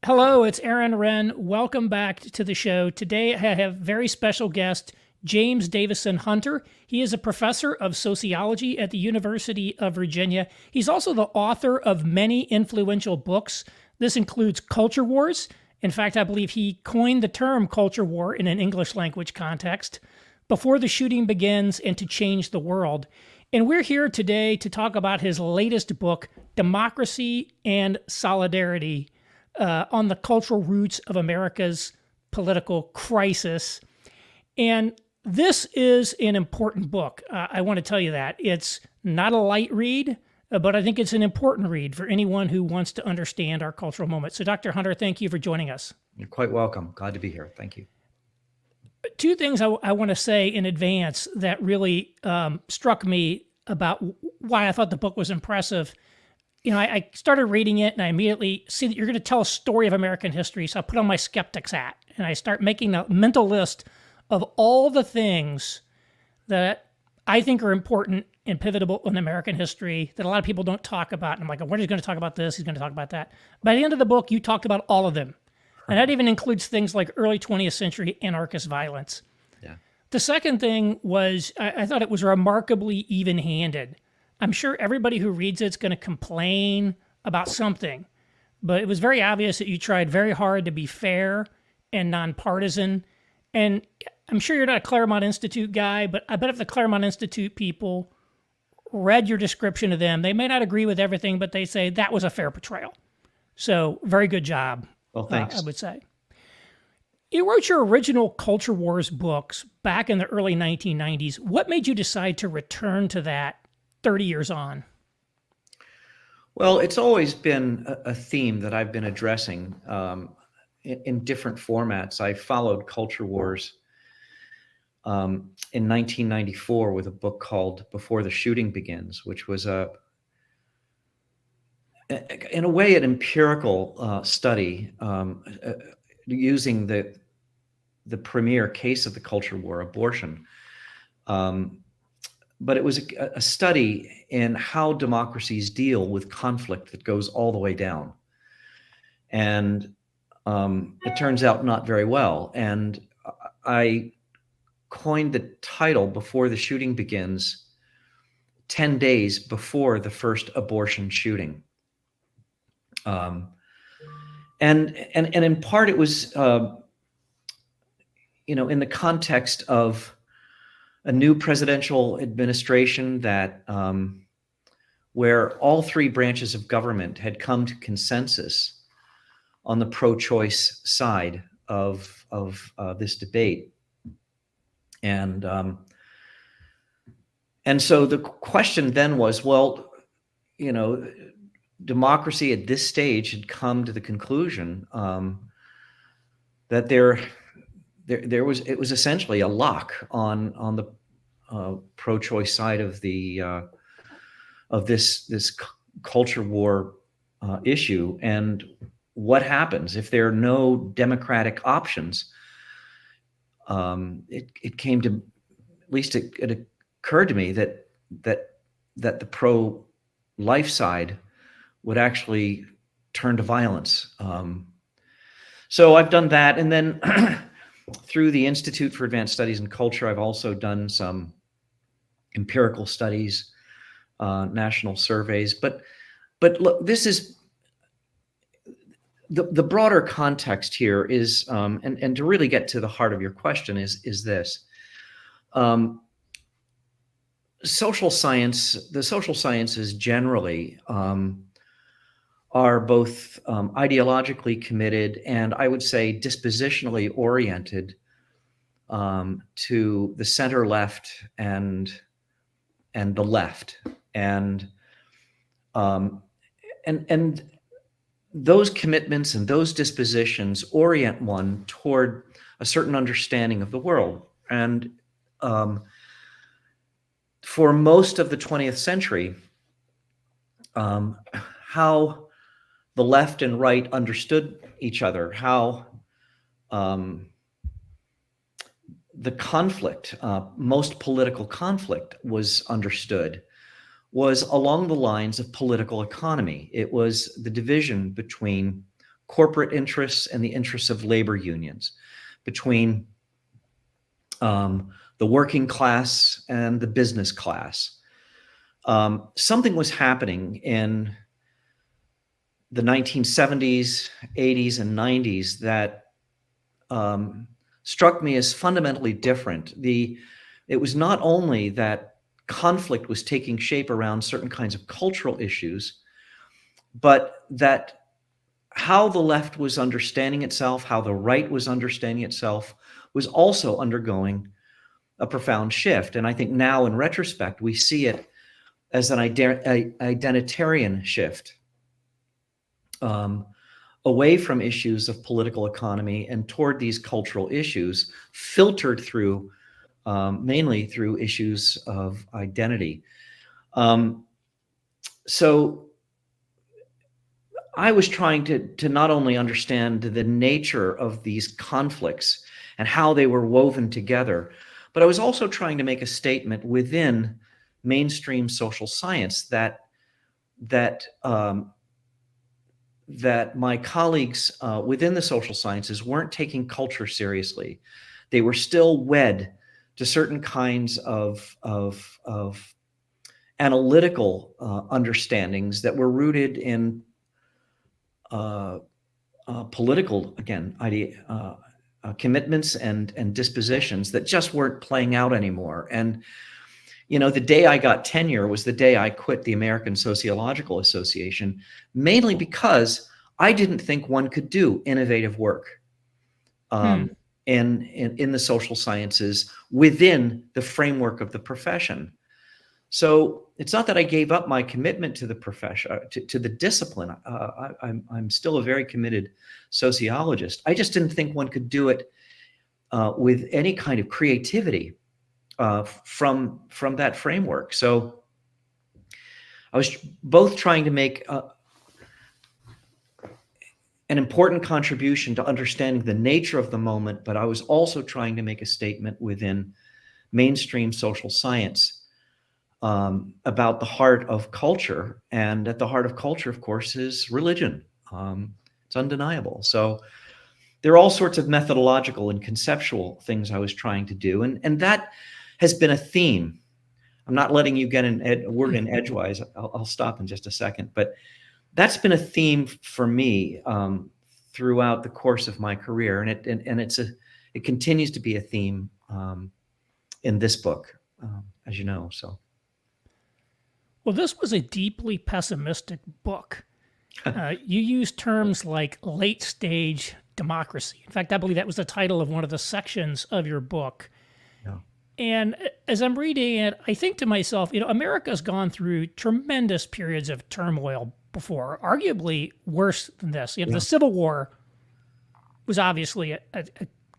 Hello, it's Aaron Wren. Welcome back to the show. Today I have very special guest, James Davison Hunter. He is a professor of sociology at the University of Virginia. He's also the author of many influential books. This includes Culture Wars. In fact, I believe he coined the term culture war in an English language context, Before the Shooting Begins and to Change the World. And we're here today to talk about his latest book, Democracy and Solidarity, on the cultural roots of America's political crisis. And this is an important book. I want to tell you that. It's not a light read, but I think it's an important read for anyone who wants to understand our cultural moment. So, Dr. Hunter, thank you for joining us. You're quite welcome. Glad to be here. Thank you. Two things I want to say in advance that really struck me about why I thought the book was impressive. I started reading it and I immediately see that you're going to tell a story of American history. So I put on my skeptic's hat and I start making a mental list of all the things that I think are important and pivotal in American history that a lot of people don't talk about. And I'm like, oh, he's going to talk about this, he's going to talk about that. By the end of the book, you talked about all of them. And that even includes things like early 20th century anarchist violence. Yeah. The second thing was I thought it was remarkably even-handed. I'm sure everybody who reads it's going to complain about something, but it was very obvious that you tried very hard to be fair and nonpartisan. And I'm sure you're not a Claremont Institute guy, but I bet if the Claremont Institute people read your description of them, they may not agree with everything, but they say that was a fair portrayal. So very good job, Well, thanks. I would say. You wrote your original Culture Wars books back in the early 1990s. What made you decide to return to that 30 years on? Well, it's always been a theme that I've been addressing in different formats. I followed culture wars in 1994 with a book called Before the Shooting Begins, which was in a way an empirical study using the premier case of the culture war, abortion. But it was a study in how democracies deal with conflict that goes all the way down. And it turns out not very well. And I coined the title Before the Shooting Begins 10 days before the first abortion shooting. And in part it was, in the context of a new presidential administration that where all three branches of government had come to consensus on the pro-choice side of this debate. And so the question then was, well, democracy at this stage had come to the conclusion that it was essentially a lock on the pro-choice side of this culture war issue. And what happens if there are no democratic options? It came to, at least it occurred to me that the pro-life side would actually turn to violence. So I've done that, and then through the Institute for Advanced Studies in Culture, I've also done some empirical studies, national surveys. But look, this is the broader context here is, and to really get to the heart of your question is this. Social science, the social sciences generally are both ideologically committed and I would say dispositionally oriented to the center left and the left, and those commitments and those dispositions orient one toward a certain understanding of the world. And for most of the 20th century, how the left and right understood each other, how the conflict, most political conflict was understood, was along the lines of political economy. It was the division between corporate interests and the interests of labor unions, between the working class and the business class. Something was happening in the 1970s, 80s, and 90s that struck me as fundamentally different. It was not only that conflict was taking shape around certain kinds of cultural issues, but that how the left was understanding itself, how the right was understanding itself, was also undergoing a profound shift. And I think now, in retrospect, we see it as an identitarian shift, away from issues of political economy and toward these cultural issues, filtered through mainly through issues of identity. So I was trying to not only understand the nature of these conflicts and how they were woven together, but I was also trying to make a statement within mainstream social science that my colleagues within the social sciences weren't taking culture seriously. They were still wed to certain kinds of analytical understandings that were rooted in political, again, commitments and dispositions that just weren't playing out anymore. And the day I got tenure was the day I quit the American Sociological Association, mainly because I didn't think one could do innovative work in the social sciences within the framework of the profession. So it's not that I gave up my commitment to the profession, to the discipline. I'm still a very committed sociologist. I just didn't think one could do it with any kind of creativity from that framework. So I was both trying to make an important contribution to understanding the nature of the moment, but I was also trying to make a statement within mainstream social science about the heart of culture. And at the heart of culture, of course, is religion. It's undeniable. So there are all sorts of methodological and conceptual things I was trying to do. And that has been a theme. I'm not letting you get a word in edgewise. I'll stop in just a second. But that's been a theme for me throughout the course of my career. And it continues to be a theme in this book, as you know. So. Well, this was a deeply pessimistic book. You used terms like late stage democracy. In fact, I believe that was the title of one of the sections of your book. Yeah. And as I'm reading it, I think to myself, America's gone through tremendous periods of turmoil before, arguably worse than this. The Civil War was obviously a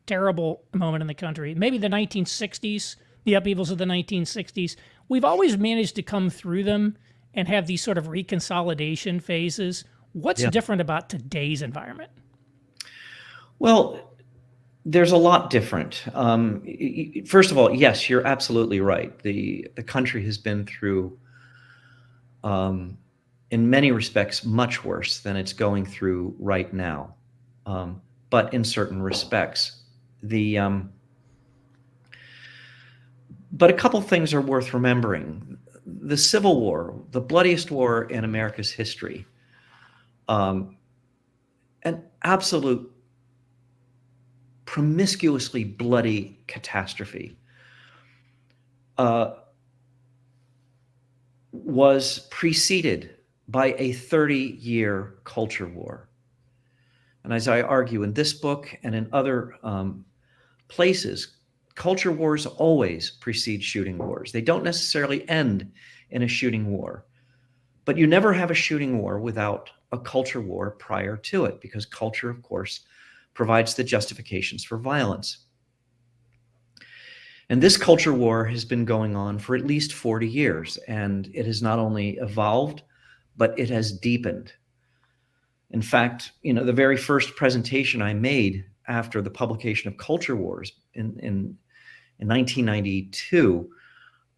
terrible moment in the country. Maybe the 1960s, the upheavals of the 1960s. We've always managed to come through them and have these sort of reconsolidation phases. What's different about today's environment? Well, there's a lot different. First of all, yes, you're absolutely right. The country has been through, in many respects, much worse than it's going through right now. But in certain respects, but a couple things are worth remembering. The Civil War, the bloodiest war in America's history, an absolute promiscuously bloody catastrophe, was preceded by a 30-year culture war. And as I argue in this book and in other places, culture wars always precede shooting wars. They don't necessarily end in a shooting war, but you never have a shooting war without a culture war prior to it, because culture, of course, provides the justifications for violence. And this culture war has been going on for at least 40 years, and it has not only evolved, but it has deepened. In fact, the very first presentation I made after the publication of Culture Wars in 1992,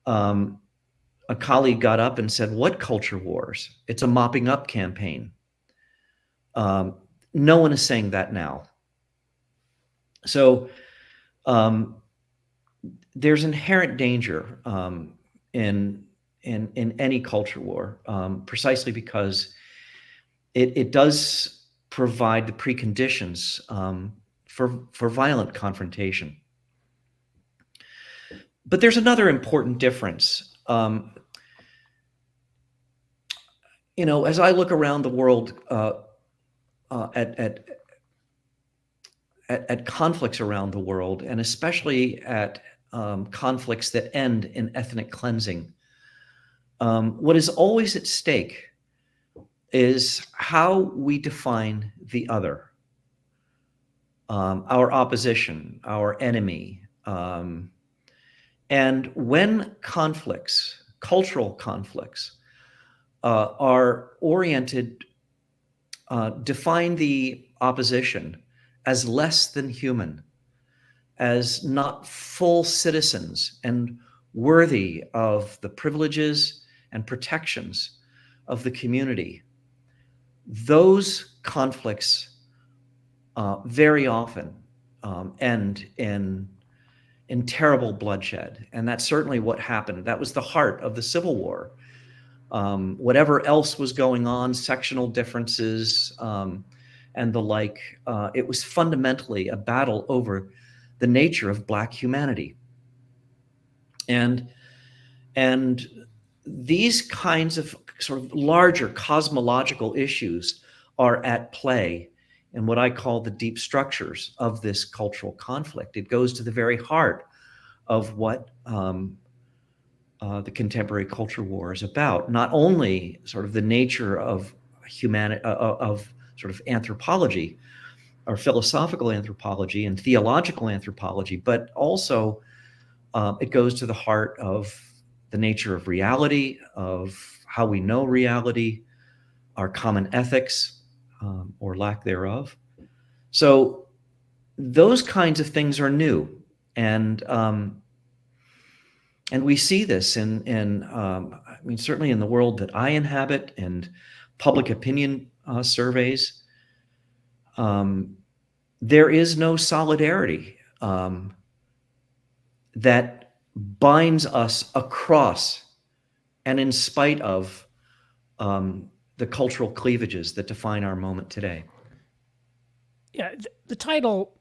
a colleague got up and said, "What culture wars? It's a mopping up campaign. no one is saying that now. So there's inherent danger in any culture war, precisely because it does provide the preconditions for violent confrontation. But there's another important difference. As I look around the world at conflicts around the world, and especially at conflicts that end in ethnic cleansing, what is always at stake is how we define the other, our opposition, our enemy. And when conflicts, cultural conflicts, are oriented, define the opposition as less than human, as not full citizens and worthy of the privileges and protections of the community, those conflicts very often end in terrible bloodshed. And that's certainly what happened. That was the heart of the Civil War. Whatever else was going on, sectional differences and the like, it was fundamentally a battle over the nature of Black humanity. And these kinds of sort of larger cosmological issues are at play in what I call the deep structures of this cultural conflict. It goes to the very heart of what the contemporary culture war is about. Not only sort of the nature of humanity, of sort of anthropology or philosophical anthropology and theological anthropology, but also it goes to the heart of the nature of reality, of how we know reality, our common ethics, or lack thereof. So those kinds of things are new, and we see this in I mean, certainly in the world that I inhabit and public opinion surveys. There is no solidarity that binds us across and in spite of the cultural cleavages that define our moment today. Yeah, the title,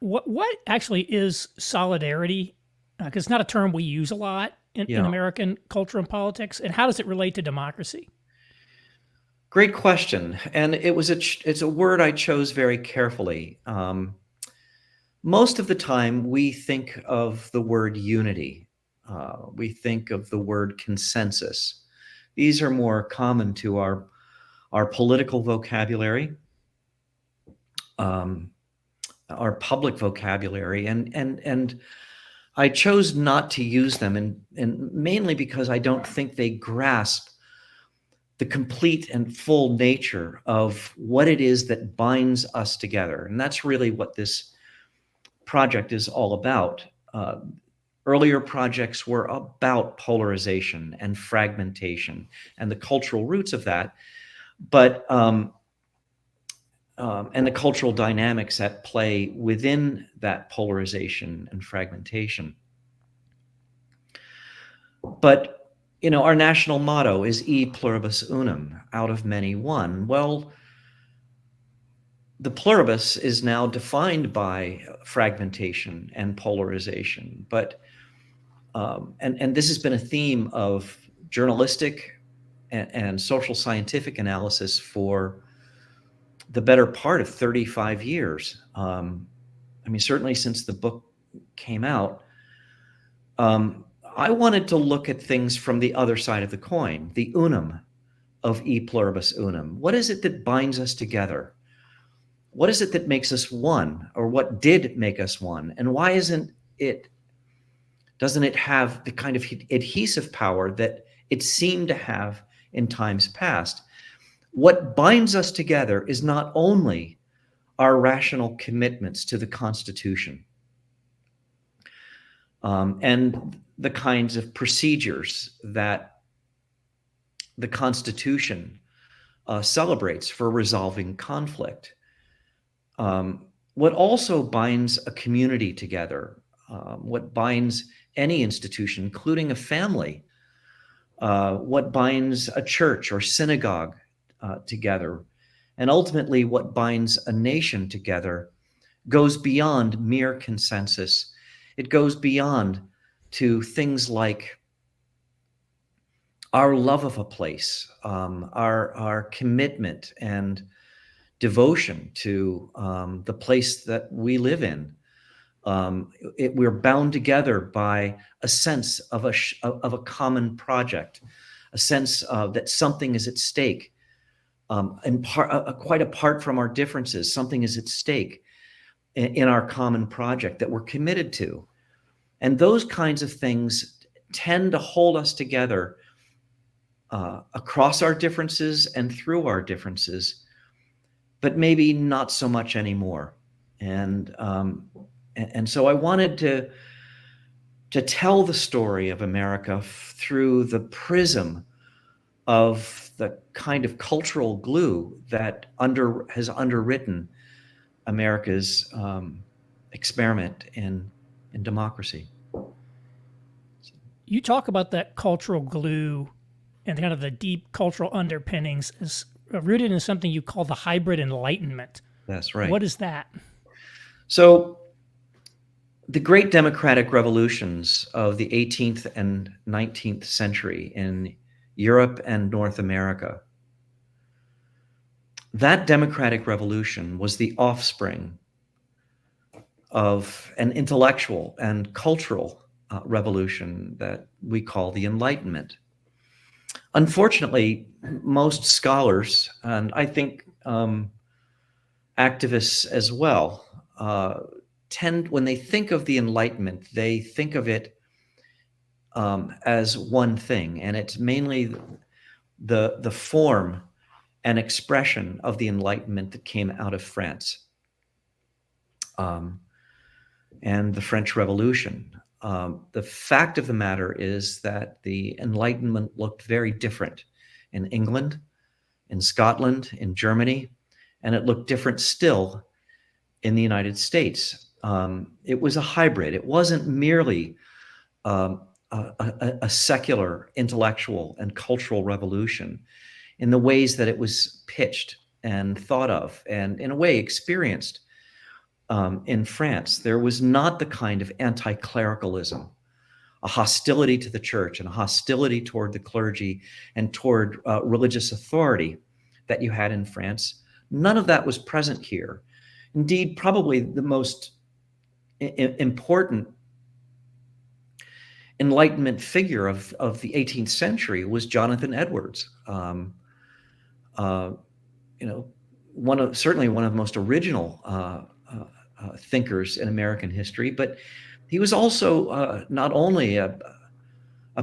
what actually is solidarity? Because it's not a term we use a lot in American culture and politics. And how does it relate to democracy? Great question. And it's a word I chose very carefully. Most of the time, we think of the word unity. We think of the word consensus. These are more common to our political vocabulary, our public vocabulary, and I chose not to use them, and mainly because I don't think they grasp the complete and full nature of what it is that binds us together. And that's really what this project is all about. Earlier projects were about polarization and fragmentation and the cultural roots of that, but and the cultural dynamics at play within that polarization and fragmentation. But our national motto is E pluribus unum, out of many one. Well, the pluribus is now defined by fragmentation and polarization, but and this has been a theme of journalistic and social scientific analysis for the better part of 35 years. I mean, certainly since the book came out, I wanted to look at things from the other side of the coin, the unum of E pluribus unum. What is it that binds us together? What is it that makes us one, or what did make us one? And why doesn't it have the kind of adhesive power that it seemed to have in times past? What binds us together is not only our rational commitments to the Constitution and the kinds of procedures that the Constitution celebrates for resolving conflict. What also binds a community together, what binds any institution, including a family, what binds a church or synagogue together, and ultimately what binds a nation together goes beyond mere consensus. It goes beyond to things like our love of a place, our commitment and devotion to the place that we live in. We're bound together by a sense of a common project, a sense that something is at stake, and quite apart from our differences, something is at stake in our common project that we're committed to. And those kinds of things tend to hold us together across our differences and through our differences, but maybe not so much anymore. And so I wanted to tell the story of America through the prism of the kind of cultural glue that has underwritten America's experiment in democracy. You talk about that cultural glue and kind of the deep cultural underpinnings is rooted in something you call the hybrid enlightenment. That's right. What is that? So the great democratic revolutions of the 18th and 19th century in Europe and North America, that democratic revolution was the offspring of an intellectual and cultural revolution that we call the Enlightenment. Unfortunately, most scholars, and I think activists as well, tend, when they think of the Enlightenment, they think of it as one thing, and it's mainly the form and expression of the Enlightenment that came out of France and the French Revolution. The fact of the matter is that the Enlightenment looked very different in England, in Scotland, in Germany, and it looked different still in the United States. It was a hybrid. It wasn't merely a secular intellectual and cultural revolution in the ways that it was pitched and thought of and in a way experienced in France. There was not the kind of anti-clericalism, a hostility to the church and a hostility toward the clergy and toward religious authority that you had in France. None of that was present here. Indeed, probably the most important Enlightenment figure of the 18th century was Jonathan Edwards. Certainly one of the most original thinkers in American history, but he was also not only a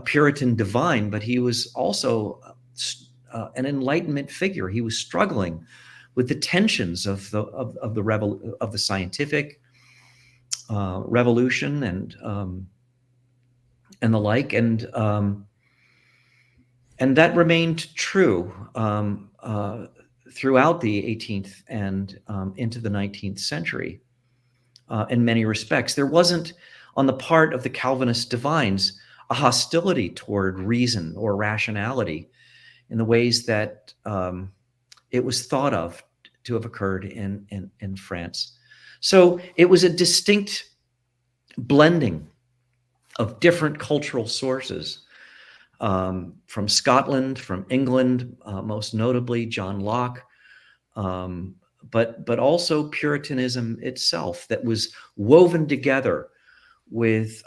Puritan divine, but he was also an Enlightenment figure. He was struggling with the tensions of the scientific revolution and the like, and that remained true throughout the 18th and into the 19th century. In many respects, there wasn't, on the part of the Calvinist divines, a hostility toward reason or rationality in the ways that it was thought of to have occurred in France. So it was a distinct blending of different cultural sources, from Scotland, from England, most notably John Locke, but also Puritanism itself that was woven together with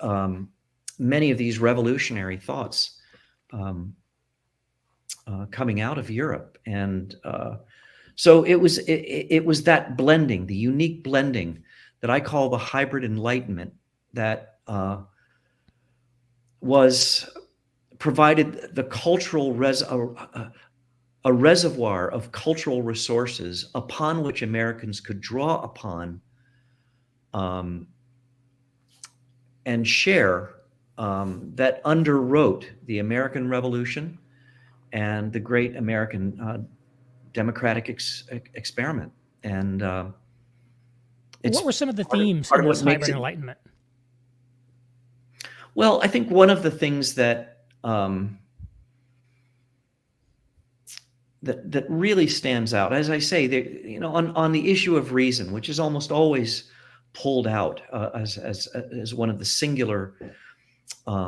many of these revolutionary thoughts coming out of Europe. And so it was that blending, the unique blending that I call the hybrid enlightenment that was provided the cultural a reservoir of cultural resources upon which Americans could draw upon and share, that underwrote the American Revolution and the great American democratic experiment. And It's What were some of the themes part in of this what makes hybrid it. enlightenment? Well, I think one of the things that that really stands out, as I say, on the issue of reason, which is almost always pulled out as one of the singular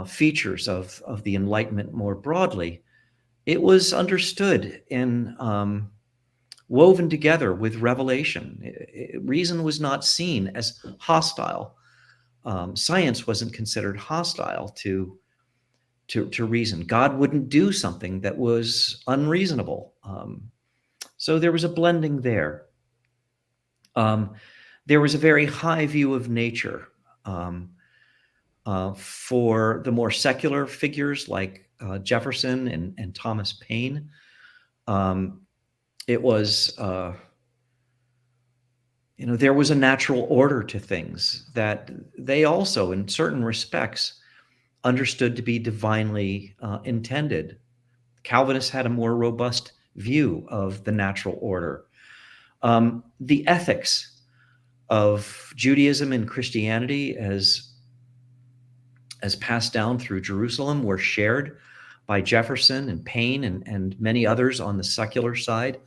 features of the Enlightenment more broadly, it was understood in woven together with revelation. Reason was not seen as hostile. Science wasn't considered hostile to reason. God wouldn't do something that was unreasonable. So there was a blending there. There was a very high view of nature. For the more secular figures like Jefferson and Thomas Paine, it was, there was a natural order to things that they also, in certain respects, understood to be divinely intended. Calvinists had a more robust view of the natural order. The ethics of Judaism and Christianity as passed down through Jerusalem were shared by Jefferson and Paine and many others on the secular side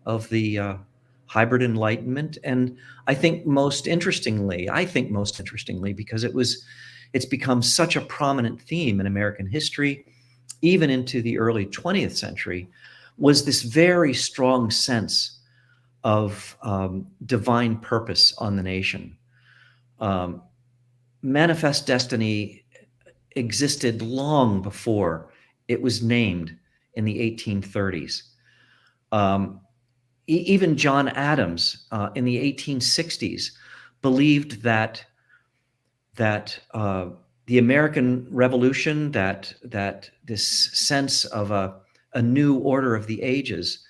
of the hybrid Enlightenment. And I think most interestingly, because it's become such a prominent theme in American history, even into the early 20th century, was this very strong sense of divine purpose on the nation. Manifest destiny existed long before it was named in the 1830s. Even John Adams in the 1860s believed that the American Revolution, that this sense of a new order of the ages,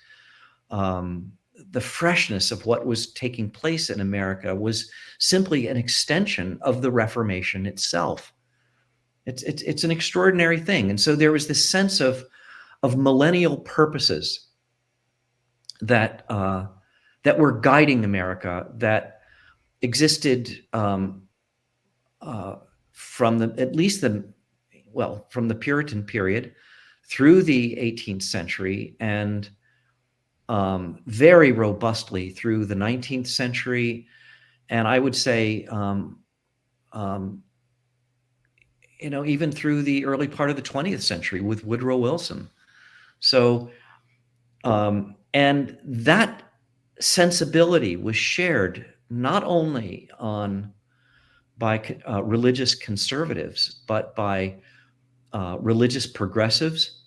the freshness of what was taking place in America was simply an extension of the Reformation itself. It's an extraordinary thing. And so there was this sense of millennial purposes that were guiding America, that existed from the Puritan period through the 18th century, and very robustly through the 19th century, and I would say even through the early part of the 20th century with Woodrow Wilson. So, and that sensibility was shared not only by religious conservatives, but by religious progressives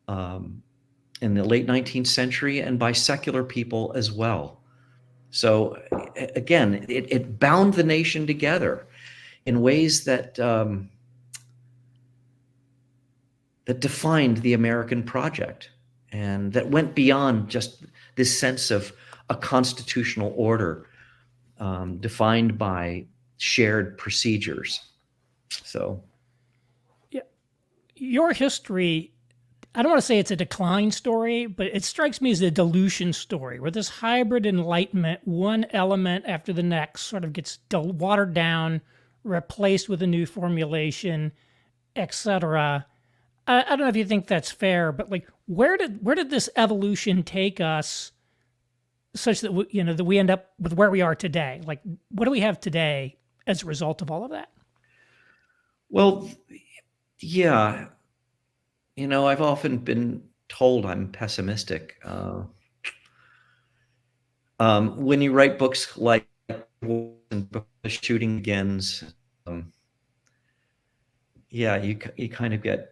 in the late 19th century, and by secular people as well. So again, it bound the nation together in ways that that defined the American project, and that went beyond just this sense of a constitutional order defined by shared procedures. So, Yeah, your history, I don't want to say it's a decline story, but it strikes me as a dilution story where this hybrid enlightenment, one element after the next, sort of gets watered down, replaced with a new formulation, etc. I don't know if you think that's fair, but like, where did this evolution take us, such that that we end up with where we are today? Like, what do we have today as a result of all of that? well, yeah, I've often been told I'm pessimistic. When you write books like The Shooting Begins, yeah, you kind of get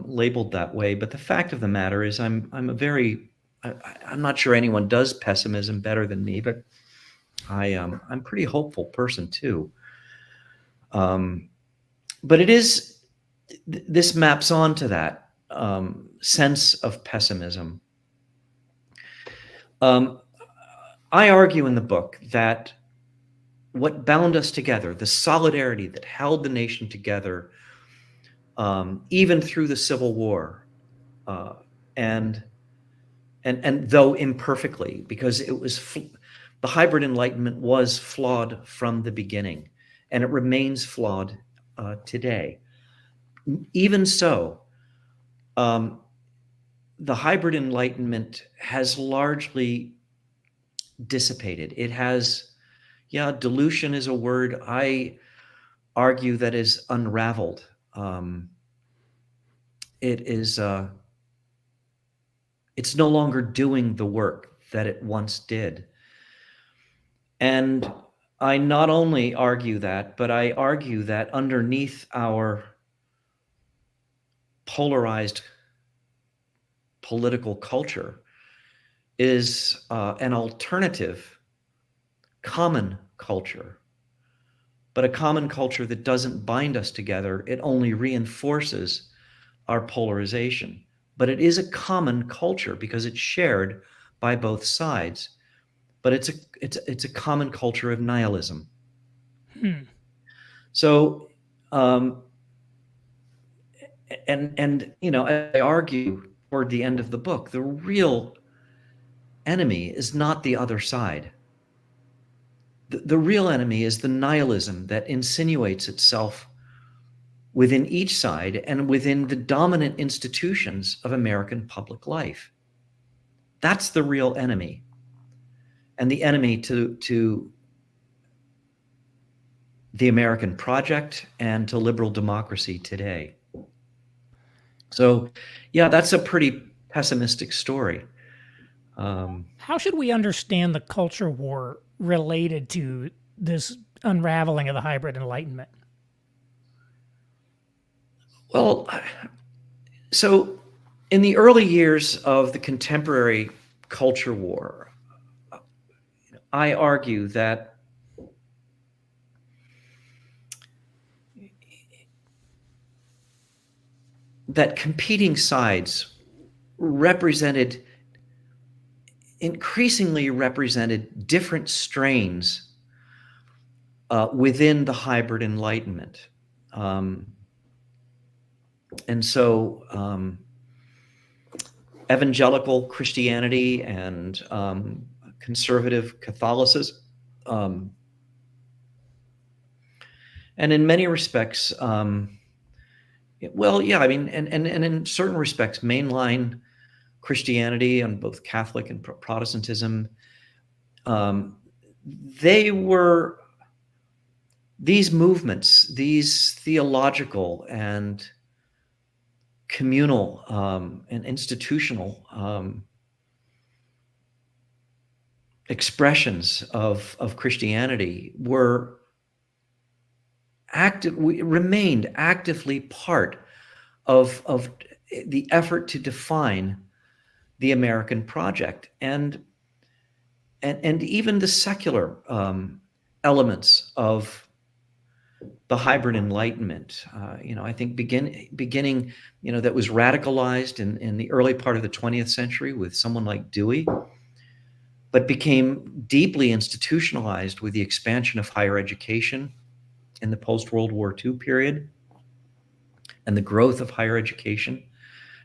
labeled that way. But the fact of the matter is, I'm not sure anyone does pessimism better than me, but I'm a pretty hopeful person too. But this maps onto that sense of pessimism. I argue in the book that what bound us together, the solidarity that held the nation together, even through the Civil War, and though imperfectly, because it was, the hybrid enlightenment was flawed from the beginning, and it remains flawed today. Even so, the hybrid enlightenment has largely dissipated. It has, yeah, dilution is a word I argue that is unraveled. It is, it's no longer doing the work that it once did. And I not only argue that, but I argue that underneath our polarized political culture is an alternative common culture, but a common culture that doesn't bind us together. It only reinforces our polarization. But it is a common culture because it's shared by both sides. But it's a common culture of nihilism. So, and you know, I argue toward the end of the book, the real enemy is not the other side. The real enemy is the nihilism that insinuates itself within each side and within the dominant institutions of American public life. That's the real enemy, and the enemy to the American project and to liberal democracy today. So, yeah, that's a pretty pessimistic story. How should we understand the culture war related to this unraveling of the hybrid enlightenment? Well, so in the early years of the contemporary culture war, I argue that competing sides increasingly represented different strains within the hybrid enlightenment. And so evangelical Christianity and conservative Catholicism, and in many respects, well, yeah, I mean, and in certain respects, mainline Christianity and both Catholic and Protestantism, these movements, these theological and communal and institutional expressions of Christianity remained actively part of the effort to define the American project, and even the secular elements of the hybrid enlightenment. I think beginning, that was radicalized in the early part of the 20th century with someone like Dewey, but became deeply institutionalized with the expansion of higher education in the post-World War II period and the growth of higher education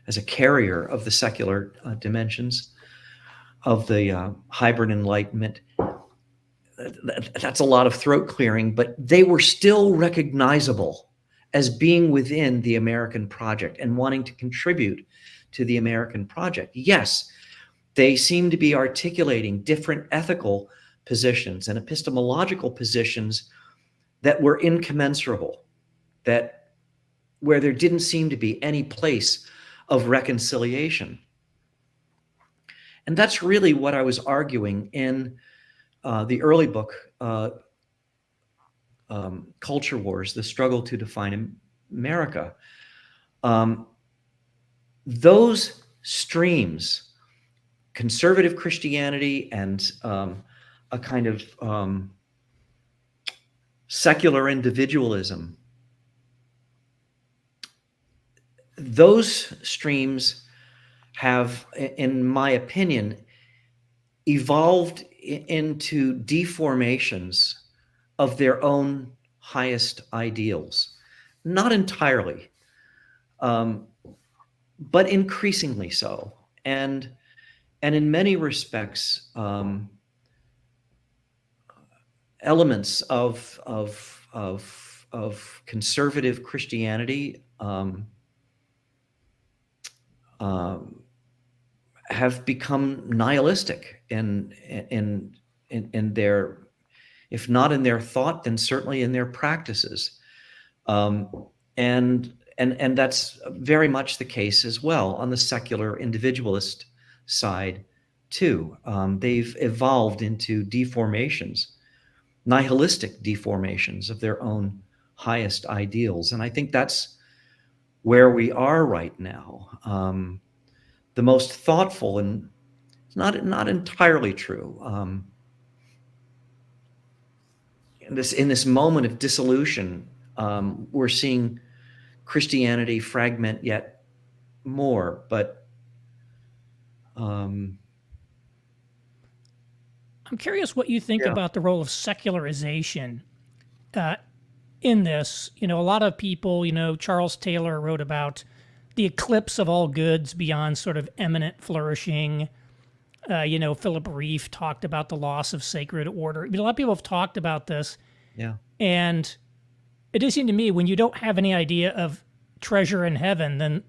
as a carrier of the secular dimensions of the hybrid enlightenment. That's a lot of throat clearing, but they were still recognizable as being within the American project and wanting to contribute to the American project. Yes, they seem to be articulating different ethical positions and epistemological positions that were incommensurable, where there didn't seem to be any place of reconciliation. And that's really what I was arguing in the early book, Culture Wars, The Struggle to Define America. Those streams, conservative Christianity and a kind of secular individualism, those streams have, in my opinion, evolved into deformations of their own highest ideals. Not entirely, but increasingly so. And in many respects, elements of conservative Christianity have become nihilistic in their, if not in their thought, then certainly in their practices. And that's very much the case as well on the secular individualist side too. They've evolved into deformations, nihilistic deformations of their own highest ideals. And I think that's where we are right now. The most thoughtful, and it's not entirely true. In this moment of dissolution, we're seeing Christianity fragment yet more. But I'm curious what you think yeah, about the role of secularization in this. A lot of people, Charles Taylor wrote about the eclipse of all goods beyond sort of eminent flourishing. Philip Reef talked about the loss of sacred order. A lot of people have talked about this. yeah, And it does seem to me when you don't have any idea of treasure in heaven, then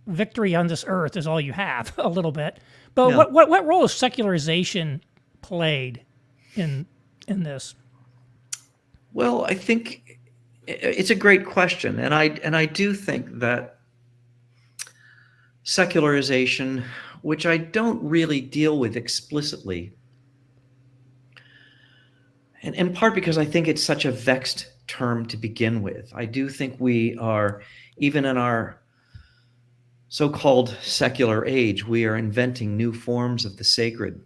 victory on this earth is all you have a little bit. But yeah. what role has secularization played in this? Well, I think it's a great question, and I do think that secularization, which I don't really deal with explicitly, and in part because I think it's such a vexed term to begin with. I do think we are, even in our so-called secular age, we are inventing new forms of the sacred.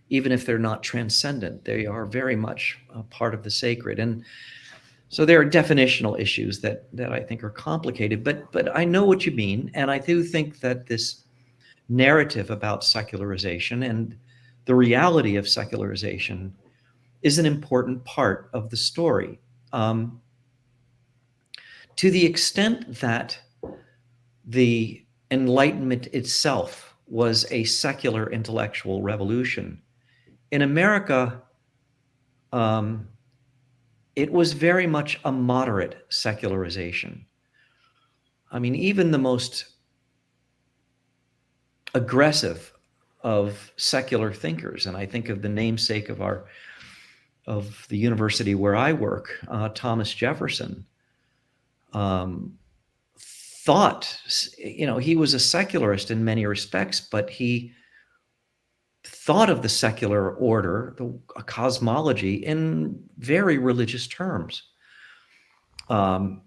Even if they're not transcendent, they are very much a part of the sacred. And so there are definitional issues that I think are complicated, but I know what you mean. And I do think that this narrative about secularization and the reality of secularization is an important part of the story. To the extent that the Enlightenment itself was a secular intellectual revolution, in America, it was very much a moderate secularization. I mean, even the most aggressive of secular thinkers, and I think of the namesake of the university where I work, Thomas Jefferson, thought, he was a secularist in many respects, but he thought of the secular order, a cosmology, in very religious terms. That,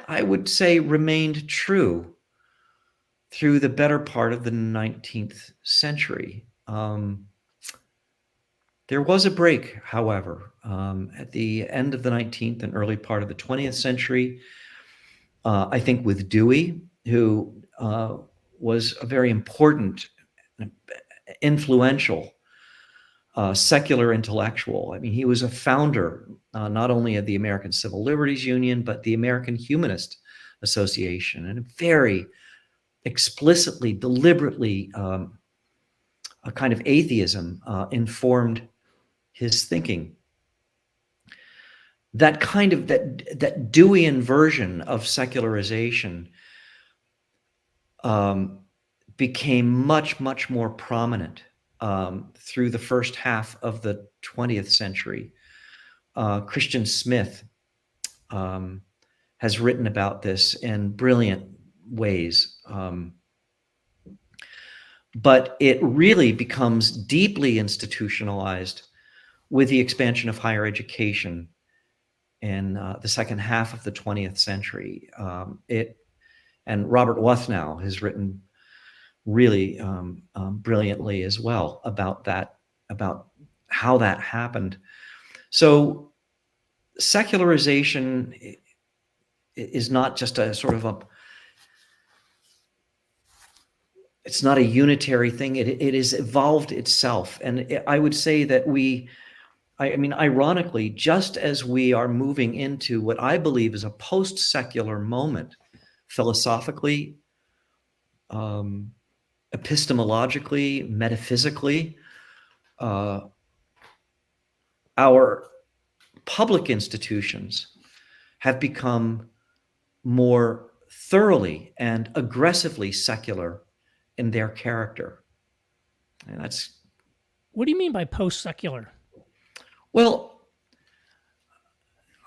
I would say, remained true through the better part of the 19th century. There was a break, however, at the end of the 19th and early part of the 20th century, I think with Dewey, who was a very important, influential secular intellectual. I mean, he was a founder not only of the American Civil Liberties Union, but the American Humanist Association, and a very explicitly, deliberately, a kind of atheism informed his thinking. That kind of that Deweyan version of secularization became much, much more prominent through the first half of the 20th century. Christian Smith has written about this in brilliant ways. But it really becomes deeply institutionalized with the expansion of higher education in the second half of the 20th century. And Robert Wuthnow has written really brilliantly as well about that, about how that happened. So secularization is not just a sort of it's not a unitary thing. It has evolved itself. And I would say that I mean, ironically, just as we are moving into what I believe is a post-secular moment, philosophically, epistemologically, metaphysically, our public institutions have become more thoroughly and aggressively secular in their character. And that's, What do you mean by post-secular? well,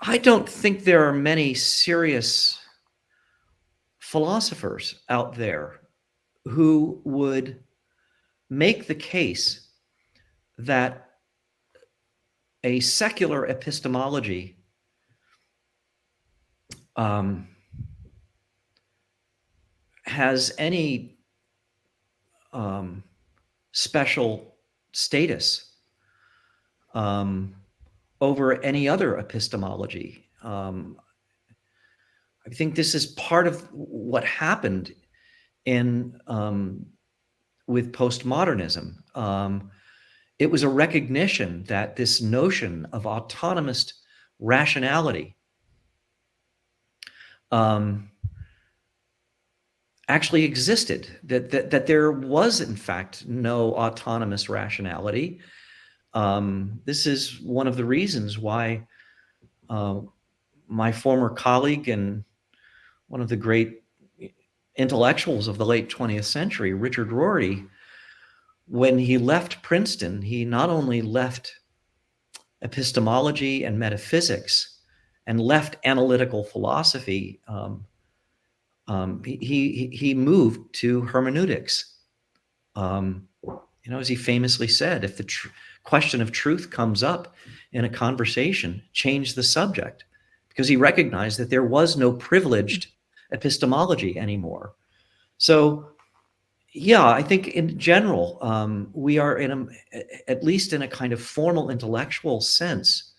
I don't think there are many serious philosophers out there who would make the case that a secular epistemology has any special status over any other epistemology. I think this is part of what happened in with postmodernism. It was a recognition that this notion of autonomous rationality actually existed, that there was in fact no autonomous rationality. This is one of the reasons why my former colleague and one of the great intellectuals of the late 20th century, Richard Rorty, when he left Princeton, he not only left epistemology and metaphysics and left analytical philosophy, he moved to hermeneutics. As he famously said, if the question of truth comes up in a conversation, change the subject, because he recognized that there was no privileged epistemology anymore. So, yeah, I think in general, we are at least in a kind of formal intellectual sense,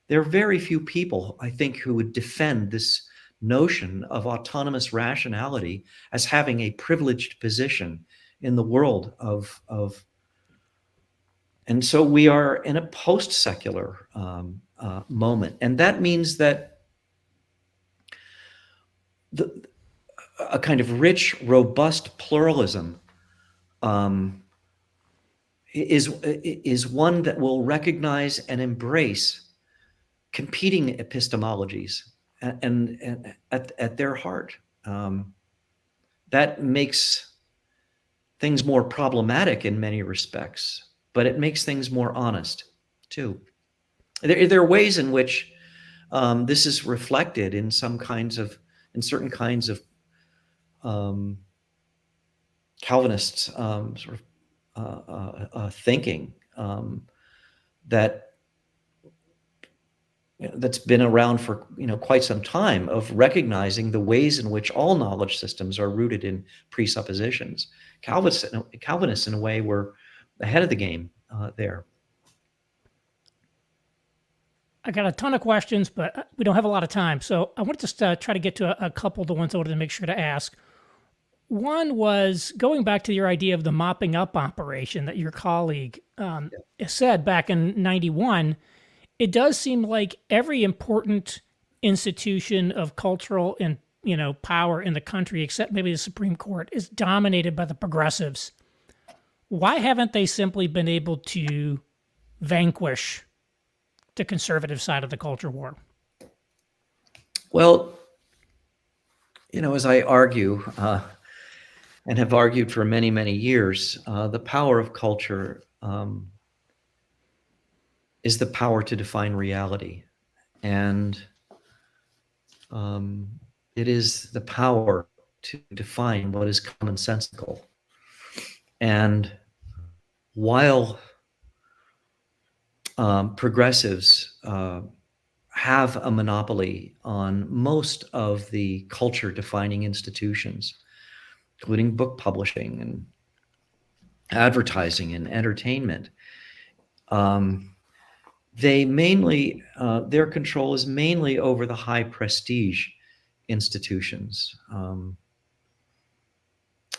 there are very few people, I think, who would defend this notion of autonomous rationality as having a privileged position in the world and so we are in a post-secular moment. And that means that a kind of rich, robust pluralism is one that will recognize and embrace competing epistemologies and at their heart. That makes things more problematic in many respects, but it makes things more honest too. There are ways in which this is reflected in certain kinds of Calvinist sort of thinking that's been around for quite some time, of recognizing the ways in which all knowledge systems are rooted in presuppositions. Calvinists in a way were ahead of the game there. I got a ton of questions, but we don't have a lot of time. So I want to just try to get to a couple of the ones I wanted to make sure to ask. One was going back to your idea of the mopping up operation that your colleague said back in 91. It does seem like every important institution of cultural and power in the country, except maybe the Supreme Court, is dominated by the progressives. Why haven't they simply been able to vanquish the conservative side of the culture war? Well, as I argue, and have argued for many, many years, the power of culture is the power to define reality. And it is the power to define what is commonsensical. And while progressives have a monopoly on most of the culture defining institutions, including book publishing and advertising and entertainment, they mainly, their control is mainly over the high prestige institutions.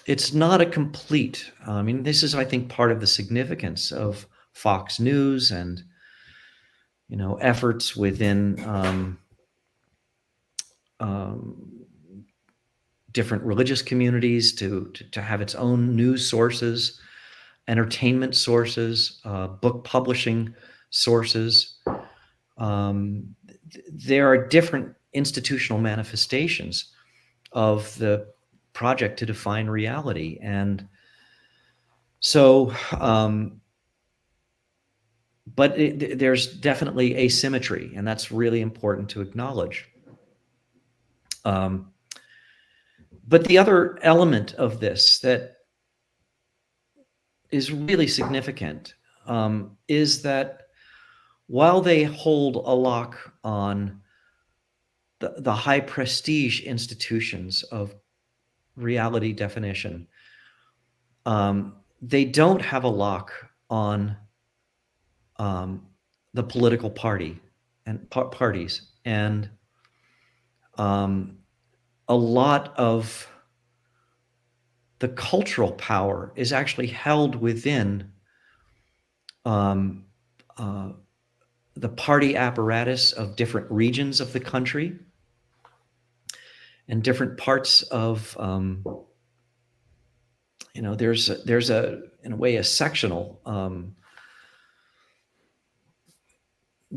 It's not a complete, this is, I think, part of the significance of Fox News and, efforts within different religious communities to have its own news sources entertainment sources, book publishing sources. There are different institutional manifestations of the project to define reality. And so, but there's definitely asymmetry, and that's really important to acknowledge. But the other element of this that is really significant is that while they hold a lock on the high prestige institutions of reality definition, they don't have a lock on the political party and parties. And a lot of the cultural power is actually held within the party apparatus of different regions of the country and different parts of, there's in a way, a sectional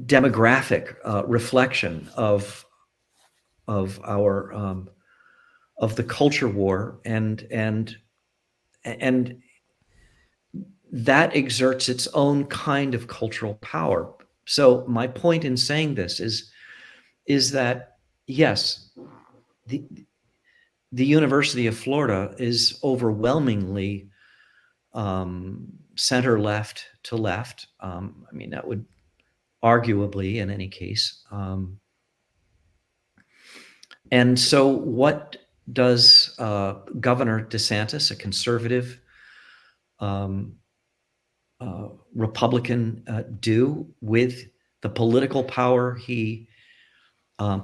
demographic reflection of our of the culture war, and that exerts its own kind of cultural power. So my point in saying this is that yes, the University of Florida is overwhelmingly center left to left. I mean, that would arguably, in any case. And so what does Governor DeSantis, a conservative Republican, do with the political power he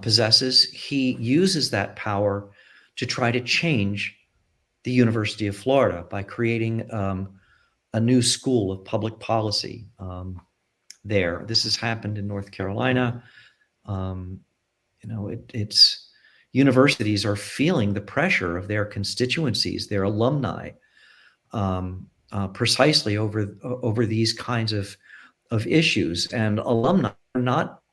possesses? He uses that power to try to change the University of Florida by creating a new school of public policy there. This has happened in North Carolina. It's universities are feeling the pressure of their constituencies, their alumni, precisely over these kinds of issues. And alumni are not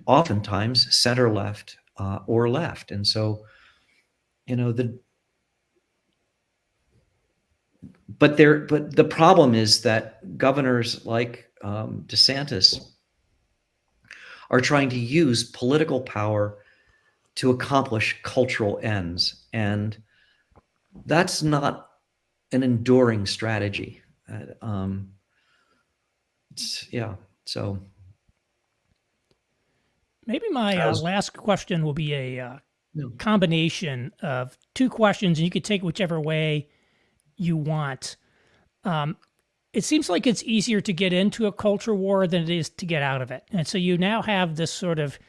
oftentimes center left or left. And so, but the problem is that governors like DeSantis are trying to use political power to accomplish cultural ends, and that's not an enduring strategy. So maybe my last question will be a combination of two questions, and you could take whichever way you want. It seems like it's easier to get into a culture war than it is to get out of it. And so you now have this sort of,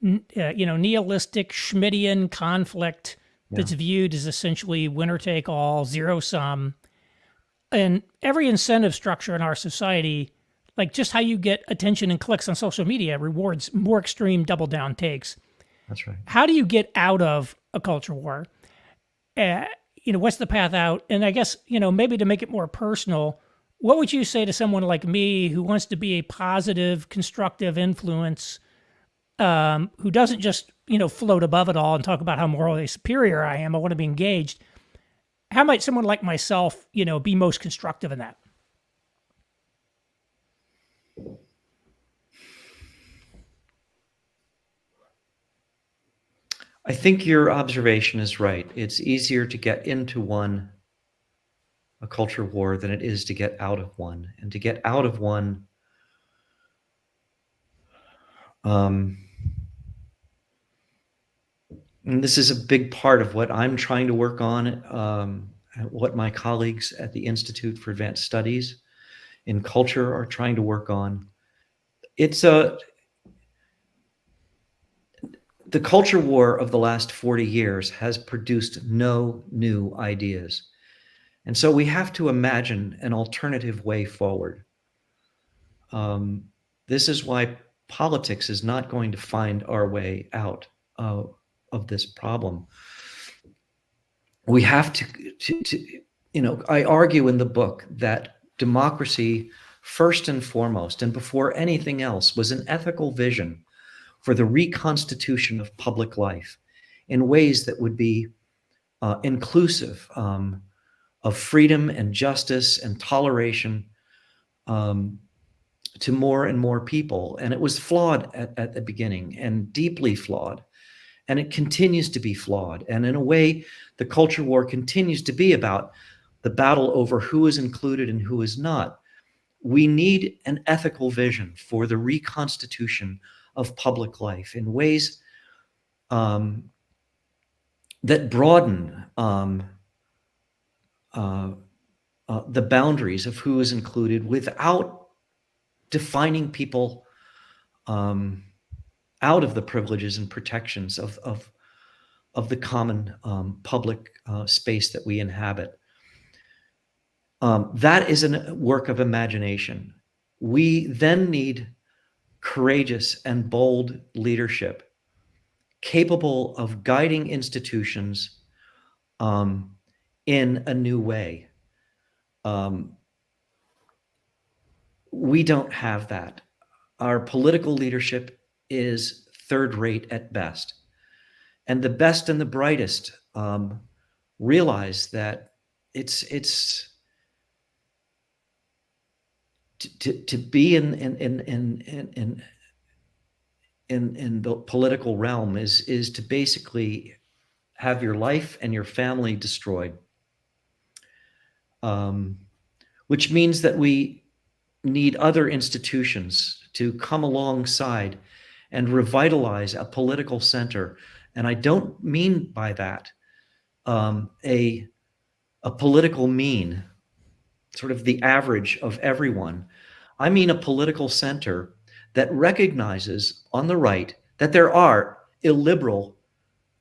nihilistic Schmittian conflict that's viewed as essentially winner take all, zero sum. And every incentive structure in our society, like just how you get attention and clicks on social media, rewards more extreme double down takes. That's right. How do you get out of a culture war? What's the path out? And I guess, maybe to make it more personal, what would you say to someone like me who wants to be a positive, constructive influence, who doesn't just, float above it all and talk about how morally superior I am? I want to be engaged. How might someone like myself, be most constructive in that? I think your observation is right. It's easier to get into a culture war than it is to get out of one. And to get out of one, and this is a big part of what I'm trying to work on, what my colleagues at the Institute for Advanced Studies in Culture are trying to work on. The culture war of the last 40 years has produced no new ideas. And so we have to imagine an alternative way forward. This is why politics is not going to find our way out of this problem. We have to I argue in the book that democracy, first and foremost, and before anything else, was an ethical vision for the reconstitution of public life in ways that would be inclusive of freedom and justice and toleration to more and more people. And it was flawed at the beginning, and deeply flawed. And it continues to be flawed. And in a way, the culture war continues to be about the battle over who is included and who is not. We need an ethical vision for the reconstitution of public life in ways that broaden the boundaries of who is included without defining people out of the privileges and protections of the common public space that we inhabit. That is a work of imagination. We then need courageous and bold leadership, capable of guiding institutions in a new way. We don't have that. Our political leadership is third-rate at best. And the best and the brightest realize that it's to be in the political realm is to basically have your life and your family destroyed, which means that we need other institutions to come alongside and revitalize a political center. And I don't mean by that a political mean, sort of the average of everyone. I mean a political center that recognizes on the right that there are illiberal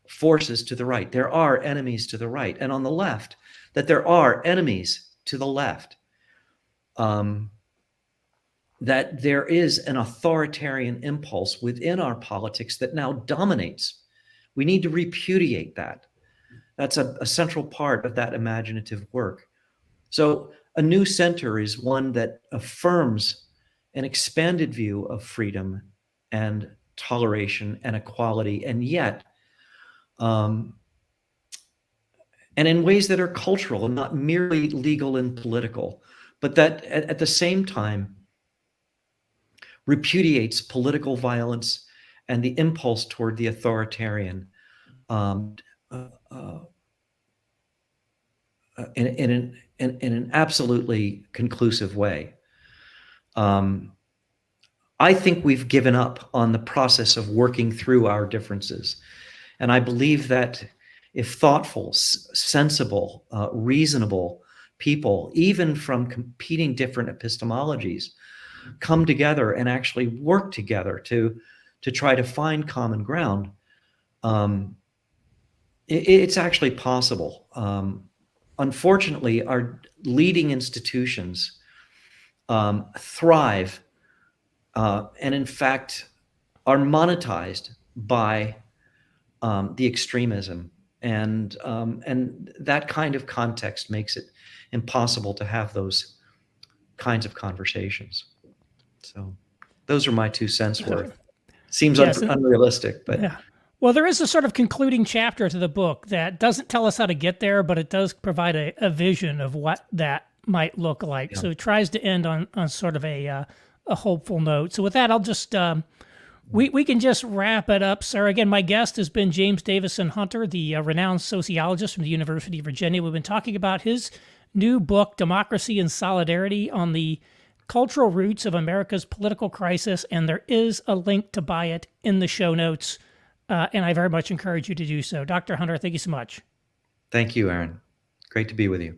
forces to the right. There are enemies to the right. And on the left, that there are enemies to the left. That there is an authoritarian impulse within our politics that now dominates. We need to repudiate that. That's a central part of that imaginative work. So a new center is one that affirms an expanded view of freedom and toleration and equality, and yet, and in ways that are cultural and not merely legal and political, but that at the same time repudiates political violence and the impulse toward the authoritarian in an absolutely conclusive way. I think we've given up on the process of working through our differences. And I believe that if thoughtful, sensible, reasonable people, even from competing different epistemologies, come together and actually work together to try to find common ground, it's actually possible. Unfortunately, our leading institutions thrive and in fact are monetized by the extremism, and that kind of context makes it impossible to have those kinds of conversations. So those are my 2 cents worth. Seems unrealistic, but yeah. Well, there is a sort of concluding chapter to the book that doesn't tell us how to get there, but it does provide a vision of what that might look like. Yeah. So it tries to end on sort of a hopeful note. So with that, I'll just we can just wrap it up, sir. Again, my guest has been James Davison Hunter, the renowned sociologist from the University of Virginia. We've been talking about his new book, Democracy and Solidarity, on the cultural roots of America's political crisis, and there is a link to buy it in the show notes, and I very much encourage you to do so. Dr. Hunter, thank you so much. Thank you, Aaron. Great to be with you.